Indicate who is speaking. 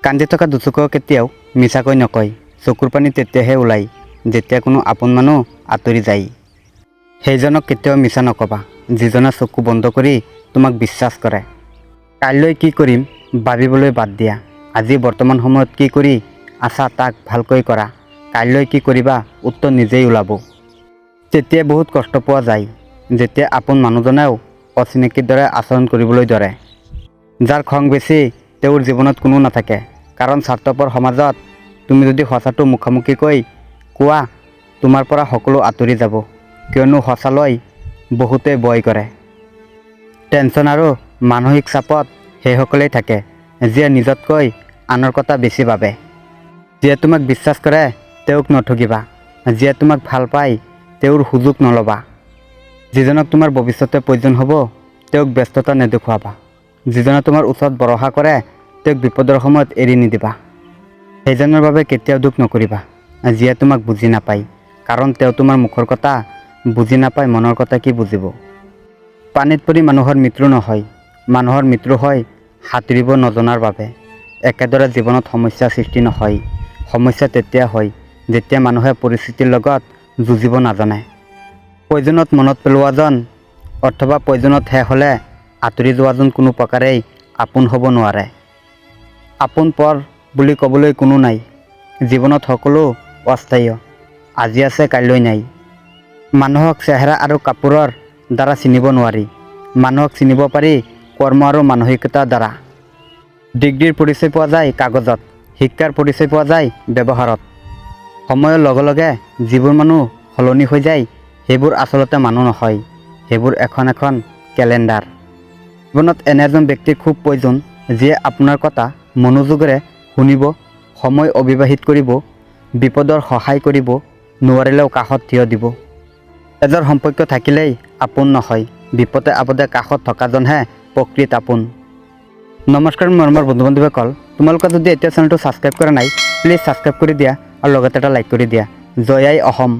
Speaker 1: কান্দি থকা দুচকুৱে কেতিয়াও মিছাকৈ নকয়। চকুৰ পানী তেতিয়াহে ওলায় যেতিয়া কোনো আপোন মানুহ আঁতৰি যায়। সেইজনক কেতিয়াও মিছা নকবা যিজনে চকু বন্ধ কৰি তোমাক বিশ্বাস কৰে। কাইলৈ কি কৰিম ভাবিবলৈ বাদ দিয়া। আজি বৰ্তমান সময়ত কি কৰি আছা তাক ভালকৈ কৰা। কাইলৈ কি কৰিবা উত্তৰ নিজেই ওলাব। তেতিয়া বহুত কষ্ট পোৱা যায় যেতিয়া আপোন মানুহজনেও অচিনাকিৰ দৰে আচৰণ কৰিবলৈ ধৰে। যাৰ খং বেছি তেওঁৰ জীৱনত কোনো নাথাকে, কাৰণ স্বাৰ্থপৰ সমাজত তুমি যদি সঁচাটো মুখামুখিকৈ কোৱা তোমাৰ পৰা সকলো আঁতৰি যাব, কিয়নো সঁচালৈ বহুতে ভয় কৰে। টেনচন আৰু মানসিক চাপত সেইসকলেই থাকে যিয়ে নিজতকৈ আনৰ কথা বেছি ভাবে। যিয়ে তোমাক বিশ্বাস কৰে তেওঁক নঠগিবা। যিয়ে তোমাক ভাল পায় তেওঁৰ সুযোগ নল'বা। যিজনক তোমাৰ ভৱিষ্যতে প্ৰয়োজন হ'ব তেওঁক ব্যস্ততা নেদেখুৱাবা। যিজনে তোমাৰ ওচৰত ভৰসা কৰে তেওঁক বিপদৰ সময়ত এৰি নিদিবা। সেইজনৰ বাবে কেতিয়াও দুখ নকৰিবা যিয়ে তোমাক বুজি নাপায়, কাৰণ তেওঁ তোমাৰ মুখৰ কথা বুজি নাপায় মনৰ কথা কি বুজিব। পানীত পৰি মানুহৰ মৃত্যু নহয়, মানুহৰ মৃত্যু হয় সাঁতুৰিব নজনাৰ বাবে। একেদৰে জীৱনত সমস্যাৰ সৃষ্টি নহয়, সমস্যা তেতিয়া হয় যেতিয়া মানুহে পৰিস্থিতিৰ লগত যুঁজিব নাজানে। প্ৰয়োজনত মনত পেলোৱাজন অথবা প্ৰয়োজনত শেষ হ'লে আঁতৰি যোৱাজন কোনো প্ৰকাৰেই আপোন হ'ব নোৱাৰে। আপোন পৰ বুলি ক'বলৈ কোনো নাই। জীৱনত সকলো অস্থায়ী, আজি আছে কাইলৈ নাই। মানুহক চেহেৰা আৰু কাপোৰৰ দ্বাৰা চিনিব নোৱাৰি, মানুহক চিনিব পাৰি কৰ্ম আৰু মানসিকতাৰ দ্বাৰা। ডিগ্ৰীৰ পৰিচয় পোৱা যায় কাগজত, শিক্ষাৰ পৰিচয় পোৱা যায় ব্যৱহাৰত। সময়ৰ লগে লগে যিবোৰ মানুহ সলনি হৈ যায় সেইবোৰ আচলতে মানুহ নহয়, সেইবোৰ এখন এখন কেলেণ্ডাৰ। জীৱনত এনে এজন ব্যক্তিৰ খুব প্ৰয়োজন যিয়ে আপোনাৰ কথা মনোযোগেৰে শুনিব, সময় অতিবাহিত কৰিব, বিপদৰ সহায় কৰিব, নোৱাৰিলেও কাষত থিয় দিব। এজন সম্পৰ্ক থাকিলেই আপোন নহয়, বিপদে আপদে কাষত থকাজনহে প্ৰকৃত আপোন। নমস্কাৰ মৰমৰ বন্ধু বান্ধৱীসকল, তোমালোকে যদি এতিয়া চেনেলটো ছাবস্ক্ৰাইব কৰা নাই প্লিজ ছাবস্ক্ৰাইব কৰি দিয়া আৰু লগতে এটা লাইক কৰি দিয়া। জয় আই অসম।